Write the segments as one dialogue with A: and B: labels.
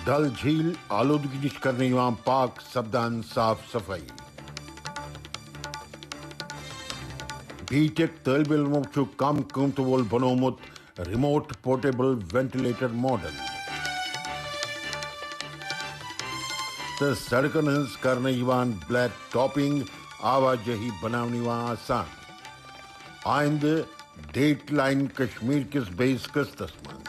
A: ڈل جھیل آلودگی نش کرنے یوان پاک سپدان صاف صفائی بی ٹیک طالب علمو چھُ کم قۭمتہٕ وول بنوومُت ریموٹ پورٹیبل وینٹیلیٹر ماڈل تہٕ سڑکن ہٕنٛز کرنہٕ یوان بلیک ٹاپنگ آواجٲہی بناونہٕ یوان آسان آئندہ ڈیٹ لائن کشمیر کس بیس قسطس منٛز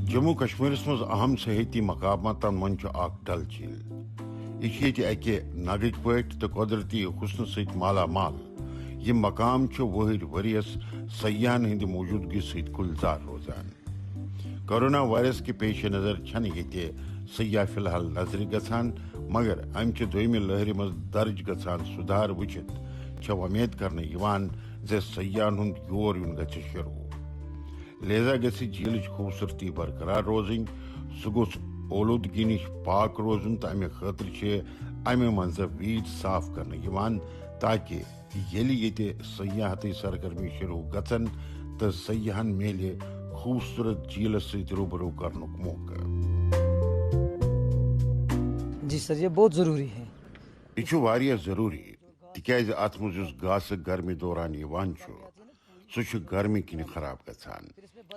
A: جموں کشمیرس مز اہم سیاحتی مقاماتن من اخ ڈل جھیل یہ اکہ نگک پٹ تو قدرتی حسن ست مالا مال یہ مقام وہر وریس سیاحن ہند موجودگی ست گلزار روزان کورونا وائرس کے پیش نظر چھن یہ سیاح فی الحال نظر گھان مگر امچہ دویمہ لہر مز درج گھان سدھار وچھت امید کرنے زِ سیاحن ہند یور یون گژھِ شروع لہذا گژھِ جھیلچ خوبصورتی برقرار روزن سہ گوٚژھ اولودگی نش پاک روزن تو امہ خاطر امہ منٛزٕ ویٖج صاف کرنہٕ یوان تاکہ ییٚلہِ ییٚتہِ سیاحتی سرگرمی شروع گژھن تو سیاحن میلہِ خوبصورت جھیلس سۭتۍ روبرو کرنُک موقع
B: جی سر یہ بہت ضروری ہے
A: یہ چھُ واریاہ ضروری تکیازِ اتھ منٛز یُس گاسہٕ گرمی دوران یوان چھُ سُہ چھُ گرمی کِنہِ خراب گژھان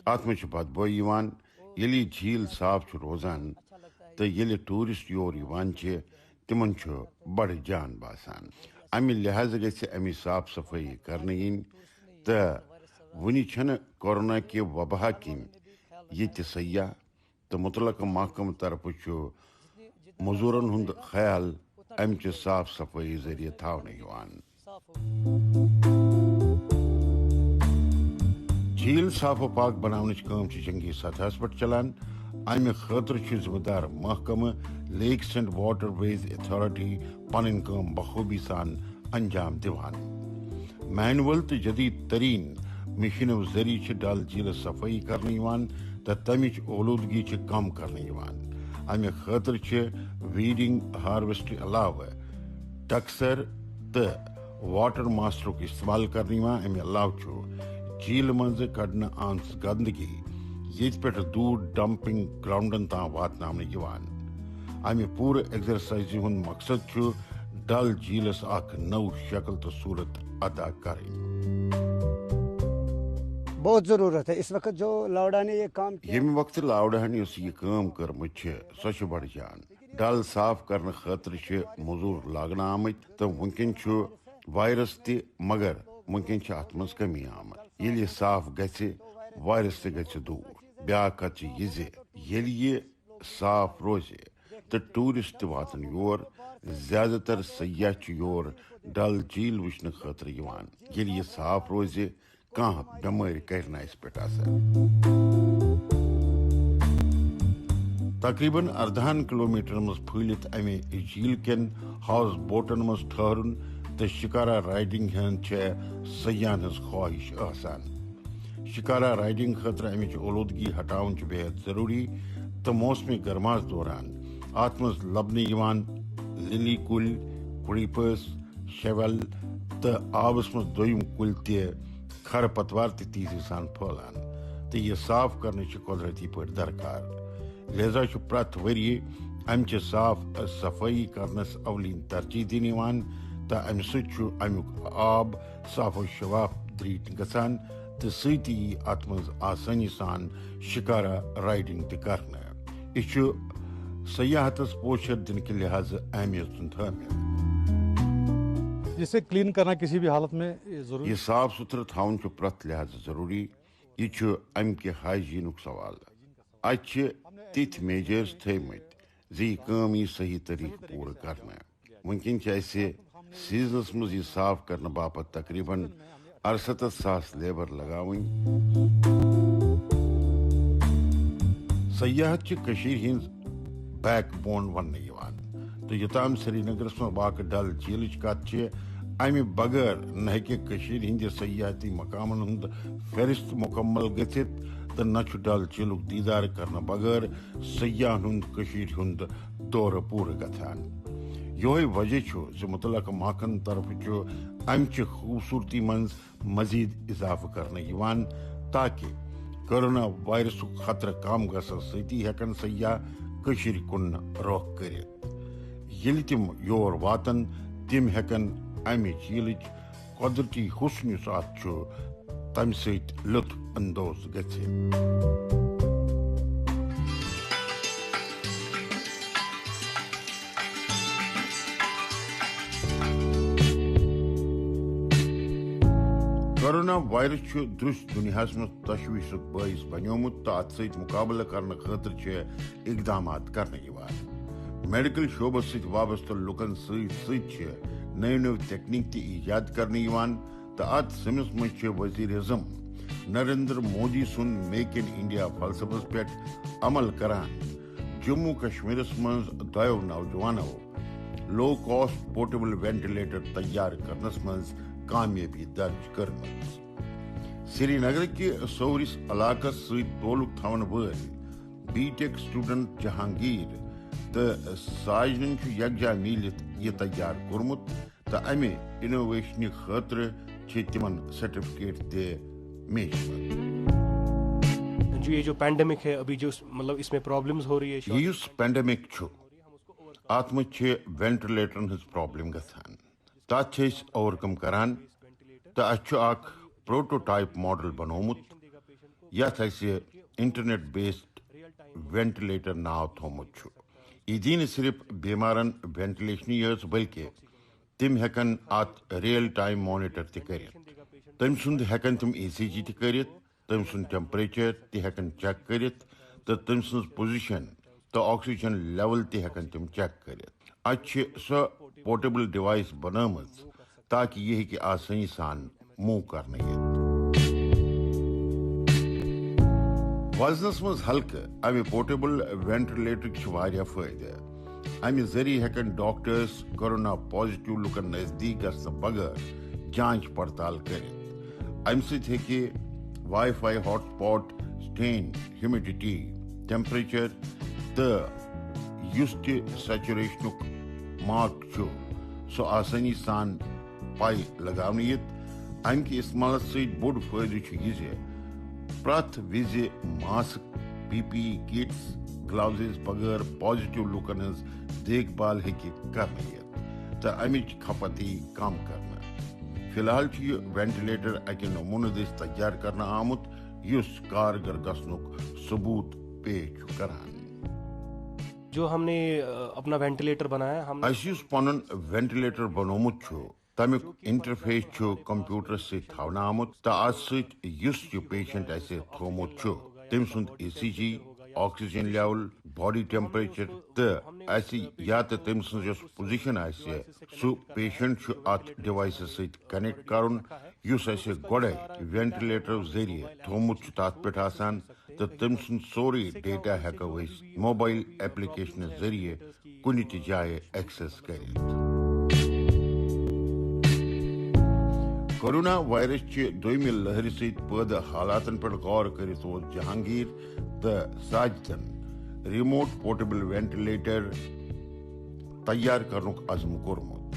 A: اتھ منٛز چھِ بدبویی یوان ییٚلہِ یہِ جھیل صاف چھُ روزان تہٕ ییٚلہِ ٹوٗرسٹ یور یوان چھِ تِمن چھُ بڑٕ جان باسان امہِ لحاظہٕ گژھِ امِچ صاف صفٲیی کرنہٕ یِنۍ تہٕ وُنہِ چھنہٕ کورونا کہِ وباہ کِنۍ ییٚتہِ سیاح تہٕ متعلقہٕ محکمہٕ طرفہٕ چھُ مزوٗرن ہُنٛد خیال امچہِ صاف صفٲیی ذٔریعہٕ تھاونہٕ یِوان جھیل صاف و پاک بناونٕچ کٲم چھِ جنگی سطحس پٮ۪ٹھ چلان امہِ خٲطرٕ چھُ ذمہٕ دار محکمہٕ lakes and waterways authority پنٕنۍ کٲم بخوبی سان انجام دِوان مینول تہٕ جدید ترین مشینو ذریعہ چھِ ڈل جھیلس صفٲیی کرنہٕ یِوان تہٕ تمِچ اولوٗدگی چھِ کم کرنہٕ یِوان امہِ خٲطرٕ چھِ ویڈنگ ہارویسٹ علاوٕ ٹکسر تہٕ واٹر ماسٹرُک استعمال کرنہٕ یِوان امہِ علاوٕ چھُ جھیل منٛزٕ کڑنہٕ آمژ گندگی ییٚتہِ پٮ۪ٹھ دوٗر ڈمپنگ گراؤنڈن تام واتناونہٕ یِوان امہِ پوٗرٕ ایگزرسائزِ ہُنٛد مقصد چھُ ڈل جھیلس اکھ نٔو شکل تہٕ صوٗرت عطا کرٕنۍ
B: بہت ضرورت ہے اس وقت جو لاوڈا نے یہ کام کیا
A: ییٚمہِ وقتہٕ لاوڈاہن یۄس یہِ کٲم کٔرمٕژ چھِ سۄ چھِ بڑٕ جان ڈل صاف کرنہٕ خٲطرٕ چھِ موٚزوٗر لاگنہٕ آمٕتۍ تہٕ وُنکٮ۪ن چھُ وایرس تہِ مگر وُنکٮ۪ن چھِ اتھ منٛز کمی آمٕژ ییٚلہِ یہِ صاف گژھِ وایرس تہِ گژھِ دوٗر بیٛاکھ کتھ چھِ یہِ زِ ییٚلہِ یہِ صاف روزِ تہٕ ٹوٗرسٹ تہِ واتن یور زیادٕ تر سیاح چھِ یور ڈل جھیل وٕچھنہٕ خٲطرٕ یِوان ییٚلہِ یہِ صاف روزِ کانٛہہ بٮ۪مٲرۍ کرِ نہٕ اسہِ پٮ۪ٹھ اثر تقریباً 18 کلومیٹرن منٛز پھٔہلِتھ امہِ جھیل کٮ۪ن ہاؤس بوٹن منٛز ٹھہرُن تہٕ شکارا رائڈنگ ہٕنٛز چھےٚ سیاحن ہٕنٛز خواہش آسان شکارا رائڈنگ خٲطرٕ امِچ اولوٗدگی ہٹاوُن چھُ بے حد ضروٗری تہٕ موسمِ گرماہس دوران اتھ منٛز لبنہٕ یِوان لِلی کُلۍ کریٖپٲرس شیوَل تہٕ آبس منٛز دوٚیِم کُلۍ تہِ کھر پتوار تہِ تیزی سان پھٲلان تہٕ یہِ صاف کرنٕچ چھِ قۄدرتی پٲٹھۍ درکار لہذا چھُ پرٛٮ۪تھ ؤرۍ امچہِ صاف صفٲیی کرنس اولین ترجیح دِنہٕ یِوان تہٕ امہِ سۭتۍ چھُ امیُک آب صاف و شفاف دریٖٹ گژھان تہٕ سۭتی یی اتھ منٛز آسٲنی سان شکارا رائڈنگ تہِ کرنہٕ یہِ چھُ سیاحتس پوچھر دِنہٕ کہِ لحاظہٕ اہمیت ہُنٛد حٲمل
C: جسے کلین کرنا کسی بھی حالت میں ضروری
A: یہ صاف ستھرٕ تھاوُن چھُ پرٛٮ۪تھ لحاظہٕ ضروٗری یہِ چھُ امہِ کہِ ہائجیٖنُک سوال اتہِ چھِ تِتھۍ میجٲرٕس تھٲومٕتۍ زِ یہِ کٲم یی صحیح طریقہٕ پوٗرٕ کرنہٕ وُنکٮ۪ن چھِ اسہِ سیزنس منٛز یہِ صاف کرنہٕ باپتھ تقریباً 68,000 لیبر لگاوٕنۍ سیاحت چھِ کٔشیٖرِ ہٕنٛز بیک بون وننہٕ یِوان تہٕ یوٚتام سری نگرس منٛز واقع ڈل جھیلٕچ کتھ چھِ امہِ بغٲر نہ ہیٚکہِ کٔشیٖرِ ہٕنٛدِ سیاحتی مقامن ہُنٛد فہرست مکمل گٔژھِتھ تہٕ نہ چھُ ڈل جھیلُک دیٖدار کرنہٕ بغٲر سیاحن ہُنٛد کٔشیٖرِ ہُنٛد دورٕ پوٗرٕ گژھان یہ وجہ چھ متعلقہ محکمہ طرف امچہ خوبصورتی من مزید اضافہ کرنے تاکہ کورونا وائرس خطرہ کم گھنس ستی ہیکن سیاح کشیر کن رخ کرت یل تم یور واتن تم ہیکن امہ جھیلچ قدرتی حسن اس ات تمہ ست لطف اندوز گژھتھ. کورونا وائرس درس دنیا من تشویش باعث بنیومت تو ات ست مقابلہ کرنے خاطر اقدامات کرنے میڈیکل شعبس ست وابستہ لکن ست نئی نئی تکنیک تہ ایجاد کرنے تو ات سمس مز وزیر اعظم نریندر مودی سن میک ان انڈیا فلسفس پہ عمل کران جموں کشمیرس مز دو نوجوانوں لو کاسٹ پورٹیبل وینٹیلیٹر تیار کرنس مز کامیابی درج کرمت. سری نگر کے سورس علاقہ ست تعلق تھون ول بی ٹیک سٹوڈنٹ جہانگیر تو ساجنن یکجا میلت یہ تیار کورمت تو امہ انوویشن خاطر تمن سرٹیفکیٹ تہ میشمت.
D: جو یہ جو پینڈیمک ہے ابھی جو مطلب اس میں پرابلمز ہو رہی ہے
A: یہ پینڈیمک ات مجھ وینٹیلیٹرن ہز پرابلم گھان تک اوورکم کران تو اخ پروٹوٹائپ ماڈل بنومت یت انٹرنیٹ بیسڈ وینٹیلیٹر ناو تھومت. یہ دی نہ صرف بیمارن وینٹیلیشن یوت بلکہ تم ہیکن ات ریئل ٹائم مانیٹر تہ کرت. تم سند ہیکن تم ECG تہ کرت, تم سند ٹیمپریچر تہ ہیکن چیک کرت تو تم سن پوزیشن تو آکسیجن لیول تہ ہیکن تم چیک کرت. ات سو پورٹیبل ڈیوائس بنام تاکہ یہ ہیکہ آسانی سان موو کرنے وزنس مز ہلکہ امہ پورٹیبل وینٹیلیٹر واریاہ فائدہ. امہ ذریعہ ہیکن ڈاکٹرس کورونا پازیٹیو لکن نزدیک گھنہ بغیر جانچ پڑتال کرت. امہ ست ہیکہ وائی فائی ہاٹ سپاٹ سٹین ہیومیڈیٹی ٹیمپریچر تو اس تہ سیچوریشن مارک سو آسانی سان پائی لگاون یت. امہ کہ استعمال ست بوڑ فائدہ یہ پرت وز ماسک PPE کٹس گلوز بغیر پازیٹیو لکن ہز دیکھ بھال ہیکہ کرنے یت تو امچ کھپت کم کرنا. فی الحال یہ وینٹیلیٹر اکہ نمونہ دس تیار کرنا آمت اس کارگر گھنک ثبوت پیش کران.
D: جو ہم نے اپنا وینٹیلیٹر بنایا ہم
A: اس پن وینٹیلیٹر بنومت تمیک انٹرفیس کمپیوٹر ست تھونہ آمت تو ات ست یہ پیشنٹ اسہ تھومت تم سند ECG oxygen level body temperature تو یا تو تم سن پوزیشن سہ پیشنٹ ات ڈیوائس ست کنیکٹ کرن اس گوڑے وینٹیلیٹر ذریعہ تھومت تات پہ آسان تو تم سن سوری ڈیٹا ہیکو موبائل ایپلیکیشن ذریعہ کن تہ جائے ایکسس کرت. کورونا وائرس چہ دویمہ لہر ست پید حالاتن پہ غور کرت جہانگیر تو ساجدن ریموٹ پورٹیبل وینٹیلیٹر تیار کرنک عزم کورمت.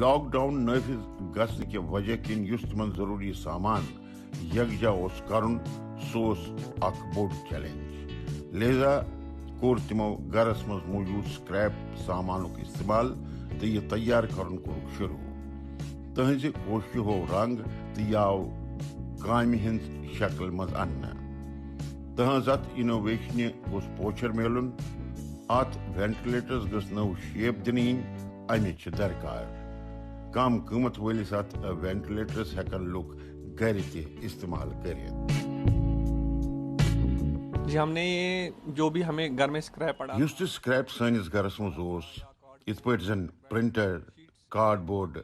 A: لاک ڈاؤن نافذ گھنہ کہ وجہ کن اس تمن ضروری سامان یکجا کرن سہ اخ بوڑ چیلنج. لہذا کور تمو گرس مز موجود سکریپ سامانک استعمال تو یہ تیار کرن کورک شروع. تہذ کوششو رنگ تو آو کامہ ہند شکل مز ان. تہذ ات انوویشن گوس پوچھر ملن. ات وینٹیلیٹرس گھس نو شیپ دن امچ درکار. کم قیمت ولس ات وینٹیلیٹرس ہیکن لوگ گھر تہ استعمال کرت.
E: جی ہم نے یہ جو بھی ہمیں گھر میں سکریپ پڑا
A: اس تہ سکریپ سانس گرس مز ات پہ زن پرنٹر کارڈ بورڈ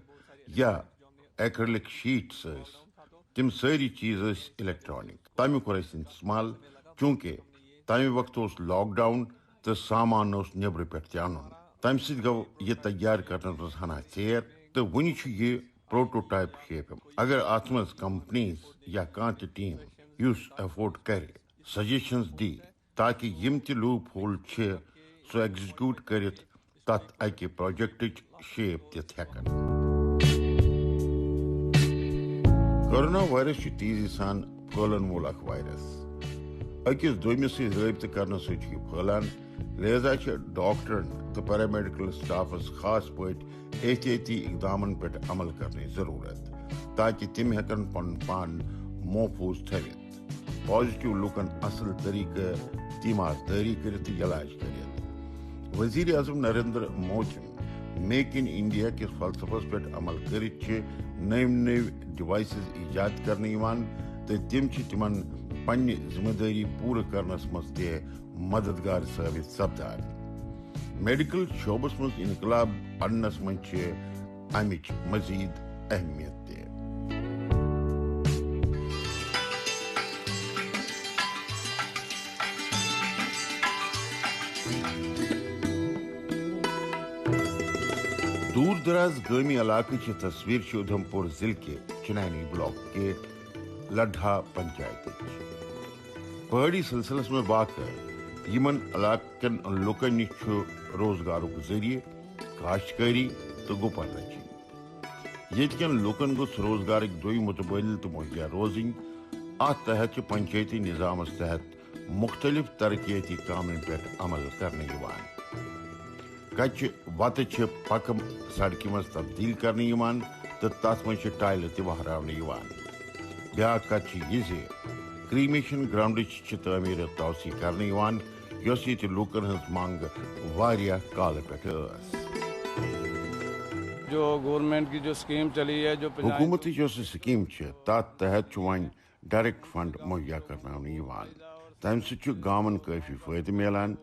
A: یا ایکرلک شیٹس تم ساری چیز الیکٹرانک. تمیک کور استعمال چونکہ تمہ وقت لاک ڈاؤن تو سامان نبر پہ ان. تمہ ست گو یہ تیار کرنے مز ہنا ثیر تو ون یہ پروٹوٹائپ شیپ. اگر ات مز کمپنیز یا کان تہ ٹیم اس ایفورٹ کر سجیشنز دی تاکہ یم تہ لوپ ہول سہ ایگزیکیوٹ کرت تت اکہ پروجیکٹچ شیپ دت ہیکن. کورونا وائرس چھ تیزی سان پھہلن وول اخ وائرس. اکس دویمس ست رابطہ کرنے ست پھہلان، لہذا چھ ڈاکٹرن تو پیرامیڈیکل سٹافس خاص پٲٹھۍ احتیاطی اقدامن پہ عمل کرنے ضرورت تاکہ تم ہیکن پن پان محفوظ تھوت. پازیٹو لوکن اصل طریقہ تیمارداری کرت علاج کرت. وزیر اعظم Narendra Modi make in India کس فلسفس پہ عمل کرت نو نو ڈیوائسز ایجاد کرنے تو تم تمن پنہ ذمہ داری پورٕ کرنس مز تہ مددگار ثابت سپدان. میڈیکل شعبس مز انقلاب اننس مز امچ مزید اہمیت تہ. دور دراز گامی علاقہ کی تصویر ادھم پور ضلع کے چنانی بلاک کے لڈھا پنچایت. پہاڑی سلسلس میں واقع یمن علاقن لوکن نش روزگارک ذریعہ کاشتکاری تو گپن رچن. یت کن لوکن گوس روزگارک دوی متبادل تو مہیا روزن. ات تحت پنچایتی نظامس تحت مختلف ترقیاتی کامن پہ عمل کرنے یوان. کچہ وتہ پکم سڑکہ مز تبدیل کرنے یوان تو تس مز ٹائلہ تہ وہرانے یوان. بیاکھ کت یہ کریمیشن گراؤنڈچ تعمیر توسیع کرنے یوان یس یہ لوکن ہز مانگ واریاہ کال پہ.
F: جو گورنمنٹ کی جو سکیم چلی ہے جو
A: حکومت سکیم تات تحت ون ڈائریکٹ فنڈ مہیا کرنا یوان. تمہ ست گامن کافی فائدہ ملان.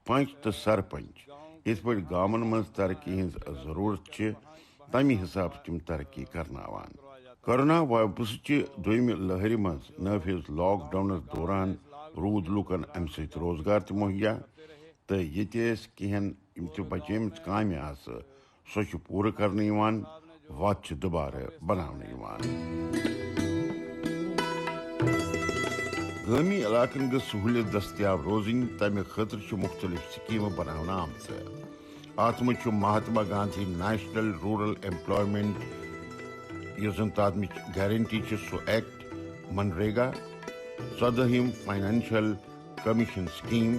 A: پنچ تو سرپنچ یت پہ گامن مز ترقی ہز ضرورت تمہ حساب تم ترقی کرناوان. کورونا وائرس دویمہ لہر مز نافذ لاک ڈاؤنس دوران رود لوکن ام ست روزگار تہ مہیا تو یہ کہن بچیمت کامہ آس سو پورٕ کرنے یوان وت دوبارہ بنانے یوان. گامی علاقن گژھ سہولیت دستیاب روزن تمہ خاطر مختلف سکیمہ بنانا آمژ. ات مز Mahatma Gandhi national rural employment یس زن تمچ گارنٹی سہ ایکٹ، منریگا، 14ہم فائنانشل کمیشن سکیم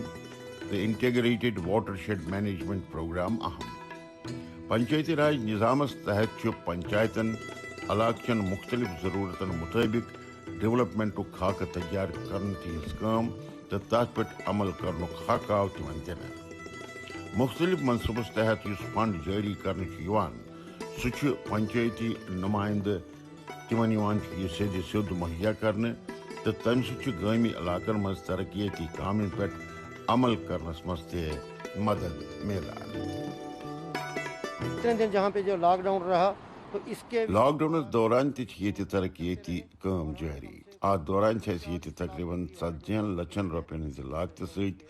A: تو integrated watershed management programme اہم. پنچایتی راج نظامس تحت پنچایتن علاقہ چن مختلف ضرورتن مطابق ڈیولپمنٹ خاکہ تیار کرنے ہز کام تو تر پہ عمل کرنک حق آو تمن دن. مختلف منصوبس تحت اس فنڈ جاری کرنے سہ پنچایتی نمائندہ تمن یہ سید مہیا کرنے تو تمہ ست گامی علاقن مز ترقیاتی کامن پہ عمل کرنس مز تہ مدد ملان.
B: دن جہاں پہ جو لاک ڈاؤن رہا تو اس کے
A: لاک ڈاؤنس دوران تہ ترقیاتی کام جاری. ات دوران یہ تقریباً 40 لچھن روپین ہز لاگت ست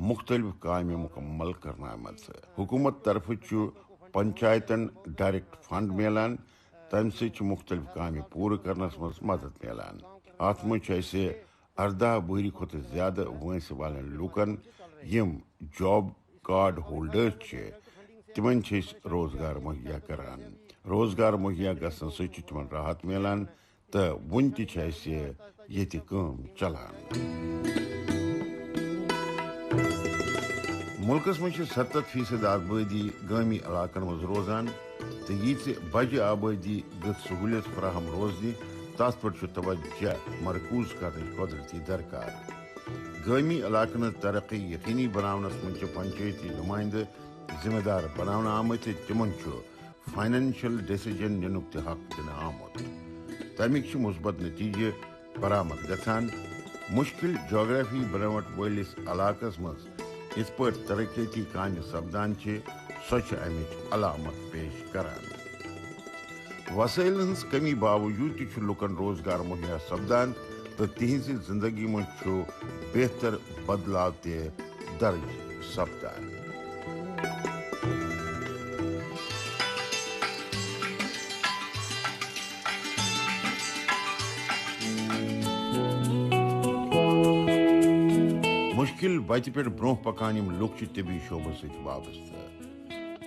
A: مختلف کامہ مکمل کرنا آمت. حکومت طرف پنچایتن ڈائریکٹ فنڈ ملان تمہ ست مختلف کامہ پورٕ کرنس مز مدد ملان. ات مز 18 وہری کھت زیادہ وٲنٛسہِ والن لوکن یم جاب کارڈ ہولڈر تمن روزگار مہیا کران. روزگار مہیا گھن ست تمن راحت ملان تو ون تہ یہ کام چلان. ملکس مز 70% آبادی گامی علاقن مز روزان تو یہ بجہ آبادی گژھ سہولیت فراہم روزنہ تس پہ توجہ مرکوز کرنے قدرتی درکار. گامی علاقن ترقی یقینی بناونس مز پنچایتی نمائندہ ذمہ دار بنانا آمت. تمن فائنانشل ڈیسیجن ننک تہ حق دن آمت. تمیک مثبت نتیجہ برآمد گھان. مشکل جغرافی بناوٹ ولس علاقس مز اس پہ ترقیاتی کامہ سپدان سو امچ علامت پیش کران. وسائل ہز کمی باوجود تہ لکن روزگار مہیا سپدان تو تہذ زندگی مز بہتر بدلاو تہ درج سپدان. مشکل وتہ پہ برو پکان لوگ طبی شعبہ ست وابستہ.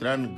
A: 3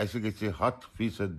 A: 100%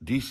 A: DC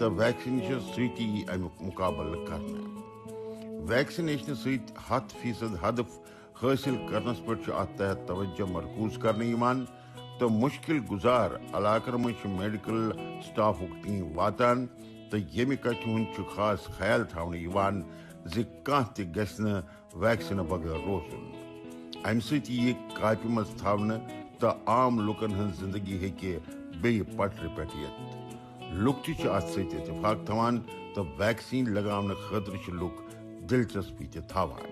A: تو ویکسینیشن سۭتی یی امیُک مقابلہٕ کرنہٕ. ویکسینیشن سۭتۍ 100% ہدف حٲصِل کرنس پٮ۪ٹھ چھُ اتھ تحت توجہ مرکوز کرنہٕ یِوان تہٕ مُشکِل گُزار علاقن منٛز چھُ میڈیکل سٹافُک ٹیٖم واتان تہٕ ییٚمہِ کتھِ ہُنٛد چھُ خاص خیال تھاونہٕ یِوان زِ کانٛہہ تہِ گژھِ نہٕ ویکسیٖنہٕ بغٲر روزُن. امہِ سۭتۍ یِیہِ کاپہِ منٛز تھاونہٕ تہٕ عام لُکن ہٕنٛز زندگی ہیٚکہِ بیٚیہِ پٹرِ پٮ۪ٹھ یِتھ. لُکھ تہِ چھِ اتھ سۭتۍ اتفاق تھاوان تہٕ ویکسیٖن لگاونہٕ خٲطرٕ چھِ لُکھ دلچسپی تہِ تھاوان.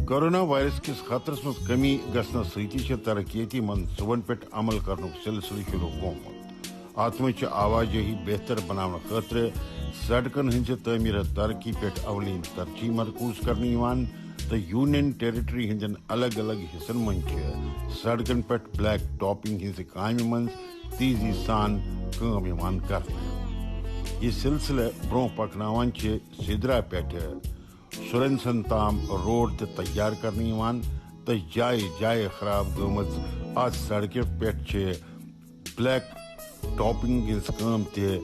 A: کورونا وائرس کس خطرس مز کمی گژھنس سۭتی چھِ ترقیتی منصوبن پٮ۪ٹھ عمل کرنُک سلسلہٕ شروع گوٚمُت. اتھ منٛز چھِ آوازٲہی بہتر بناونہٕ خٲطرٕ سڑکن ہٕنٛزِ تعمیٖرات ترقی پٮ۪ٹھ اولین ترجیح مرکوز کرنہٕ یِوان تہٕ یونین ٹیریٹری ہٕنٛدٮ۪ن الگ الگ حصن منٛز چھِ سڑکن پٮ۪ٹھ بلیک ٹاپنگ ہٕنٛزِ کامہِ منٛز تیزی سان کٲم یِوان کرنہٕ. یہِ سلسلہٕ برٛونٛہہ پکناوان چھِ سدرا پٮ۪ٹھٕ سُرنسن تام روڈ تہِ تیار کرنہٕ یِوان تہٕ جایہِ جایہِ خراب گٔمٕژ اتھ سڑکہِ پٮ۪ٹھ چھِ بلیک ٹاپنگ ہٕنٛز کٲم تہِ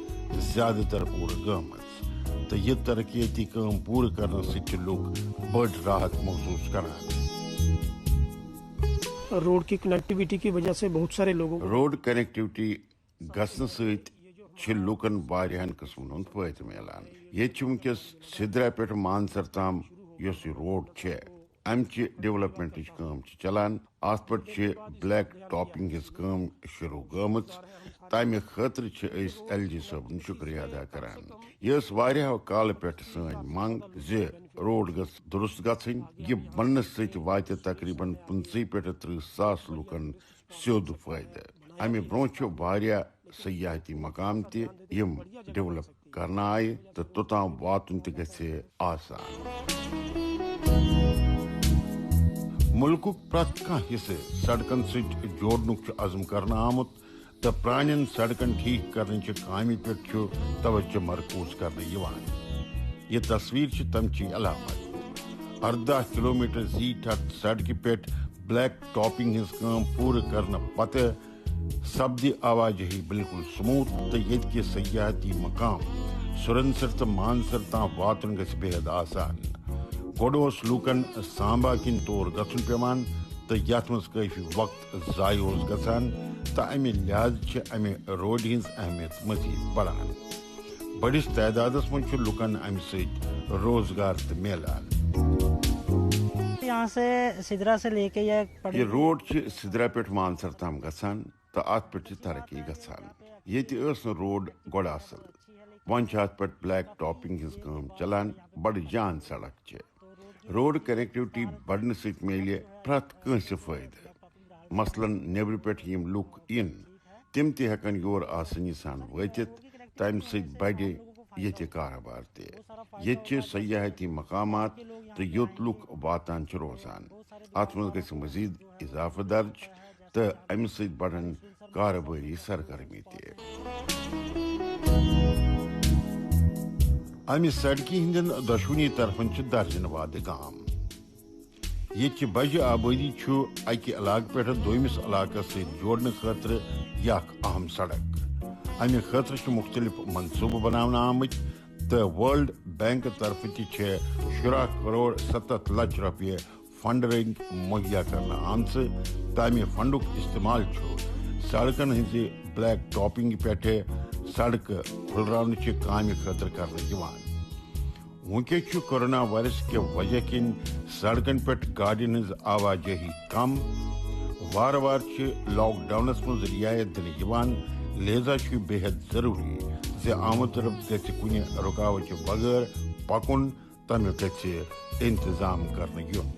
A: زیادٕ تر پوٗرٕ گٔمٕژ تہٕ یہِ ترقیٲتی کٲم پوٗرٕ کرنہٕ سۭتۍ چھِ لُکھ بٔڑ راحت محسوٗس کران.
G: روڈ کی کنیکٹیویٹی کی وجہ سے بہت سارے لوگوں
A: روڈ کنیکٹیوٹی گژھنہٕ سۭتۍ چھِ لُکن واریاہن قٕسمن ہُنٛد فٲیدٕ میلان. ییٚتہِ چھِ وٕنکیٚس سدرا پٮ۪ٹھ مانسر تام یۄس یہِ روڈ چھےٚ امچہِ ڈیولپمنٹٕچ کٲم چھِ چلان. اتھ پٮ۪ٹھ چھِ بلیک ٹاپنگ ہٕنٛز کٲم شروٗع گٔمٕژ. تمہِ خٲطرٕ چھِ أسۍ LG صٲبُن شُکریہ ادا کران. یہِ ٲس واریاہو کالہٕ پٮ۪ٹھٕ سٲنۍ منٛگ زِ روڈ گٔژھ درست گژھٕنۍ. یہِ بننہٕ سۭتۍ واتہِ تقریٖباً 25 پٮ۪ٹھٕ 30 ساس لُکن سیوٚد فٲیدٕ. امہِ برٛونٛہہ چھُ واریاہ سیاحتی مقام تہِ یِم ڈیولپ کرنہٕ آیہِ تہٕ توٚتام واتُن تہِ گژھِ آسان. مُلکُک پرٛٮ۪تھ کانٛہہ حصہٕ سڑکن سۭتۍ جوڑنُک چھُ عزم کرنہٕ آمُت تہٕ پرٛانٮ۪ن سڑکن ٹھیٖک کرنٕچہِ کامہِ پٮ۪ٹھ چھُ توجہ مرکوز کرنہٕ یِوان. یہِ تصویٖر چھِ تمچی علامت. 18 کلومیٹر زیٖٹھ اتھ سڑکہِ پٮ۪ٹھ بلیک ٹاپنگ ہٕنٛز کٲم پوٗرٕ کرنہٕ پتہٕ سپدِ آوازٲہی بالکل سموٗتھ تہٕ ییٚتکہِ سیاحتی مقام سُرنسر تہٕ مانسر تام واتُن گژھِ بے حد آسان. گۄڈٕ اوس لوٗکن سامبا کِنۍ تور گژھُن پیوان تہٕ یتھ منٛز کٲفی وقت ضایع اوس گژھان تہٕ امہِ لحاظہٕ چھِ امہِ روڈِ ہٕنٛز اہمیت مزیٖد بڑان. بٔڑِس تعدادس منٛز چھُ لُکن امہِ سۭتۍ روزگار تہِ میلان. یہِ روڈ چھِ سدرا پٮ۪ٹھ مانسر تام گژھان تہٕ اتھ پٮ۪ٹھ چھِ ترقی گژھان. ییٚتہِ ٲس نہٕ روڈ گۄڈٕ اصل. وۄنۍ چھِ اتھ پٮ۪ٹھ بلیک ٹاپنگ ہٕنٛز کٲم چلان. بڑٕ جان سڑک چھِ. روڈ کنیکٹیوٹی بڑنہٕ سۭتۍ میلہِ پرٛٮ۪تھ کٲنٛسہِ فٲیدٕ. مثلاً نیبرٕ پٮ۪ٹھ یِم لُکھ یِن تِم تہِ ہٮ۪کن یور آسٲنی سان وٲتِتھ تہٕ امہِ سۭتۍ بڑِ ییٚتہِ کاروبار تہِ. ییٚتہِ چھِ سیاحتی مقامات تہٕ یوٚت لُکھ واتان چھِ روزان. اتھ منٛز گژھِ مزیٖد اضافہٕ درج تہٕ امہِ سۭتۍ بڑن کارٕبٲری سرگرمی تہِ. امہِ سڑکہِ ہٕنٛدٮ۪ن دۄشوٕنی طرفن چھِ درجنہٕ وادٕ گام. ییٚتچہِ بجہِ آبٲدی چھُ اکہِ علاقہٕ پٮ۪ٹھٕ دوٚیمِس علاقس سۭتۍ جوڑنہٕ خٲطرٕ یہِ اکھ اہم سڑک. امہِ خٲطرٕ چھِ مُختٔلِف منصوٗبہٕ بناونہٕ آمٕتۍ تہٕ وٲرلڈ بینک طرفہٕ تہِ چھِ 17 کروڑ 70 لچھ رۄپیہِ فنڈنگ مُہیا کرنہٕ آمژٕ تہٕ امہِ فنڈُک استعمال چھُ سڑکن ہٕنٛزِ بلیک ٹاپنگ پٮ۪ٹھٕ سڑکہٕ پھُلراونٕچہِ کامہِ خٲطرٕ کرنہٕ یِوان. وٕنکیٚس چھُ کورونا وائرس کہِ وجہ کِنۍ سڑکن پٮ۪ٹھ گاڑٮ۪ن ہٕنٛز آوازٲہی کم. وارٕ وارٕ چھِ لاک ڈاونس منٛز رِعایت دِنہٕ یِوان. لہذا چھُ بے حد ضروٗری زِ آمد و رفت گژھِ کُنہِ رُکاوٹہِ بغٲر پکُن تمیُک گژھِ انتظام کرنہٕ یُن.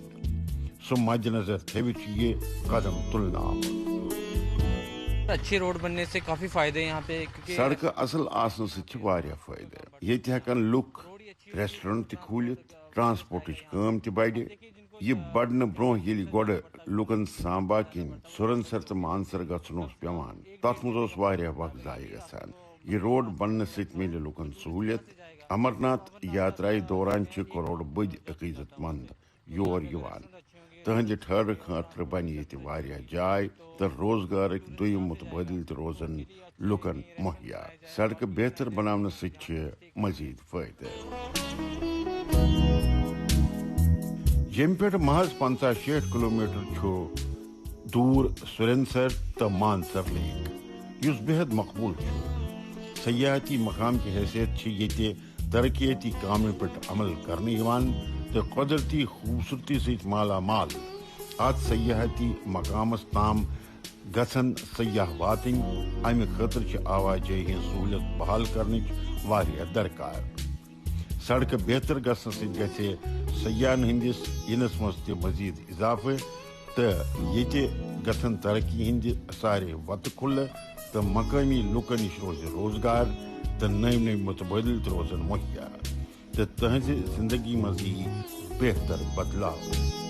A: سُہ مد نظر تھٲوِتھ چھُ یہِ قدم تُلنہٕ آمُت.
H: اچھی روڈ بننے سے کافی فائدے یہاں پہ.
A: سڑکہٕ اصل آسنہٕ سۭتۍ چھِ واریاہ فٲیدٕ. ییٚتہِ ہٮ۪کن لُکھ ریسٹورنٹ تہِ کھوٗلِتھ. ٹرانسپورٹٕچ کٲم تہِ بڑِ. یہِ بڑنہٕ برٛونٛہہ ییٚلہِ گۄڈٕ لُکن سامبا کِنۍ سُرنسر تہٕ مانسر گژھُن اوس پیوان تتھ منٛز اوس واریاہ وقت ضایع گژھان. یہِ روڈ بننہٕ سۭتۍ میلہِ لُکن سہوٗلیت امرناتھ یاترائے دوران کروڑ بد عقیدت مند یور یوان تہند ٹھہر خاطر بن یہ جائے تو روزگارک دویم متبادل روزن لکن مہیا سڑک بہتر بنانے ست مزید فائدہ یم پہ محض 50-60 کلومیٹر دور سرینسر تو مانسر لیک اس بےحد مقبول سیاحتی مقام کی حیثیت یہ ترقیتی کام پہ عمل کرنے تو قدرتی خوبصورتی ست مالا مال ات سیاحتی مقامس تام گھن سیاح واتن امہ خاطر آواجائی ہز سہولت بحال کرنے درکار سڑک بہتر گھن سی سیاحن ہندس ینس مز مزید اضافہ تو یہ گھن ترقی ہند سارے وت کھلہ تو مقامی لکن نش روز روزگار تو نئی متبادل روزن مہیا تو تہذ زندگی مز بہتر بدلاؤ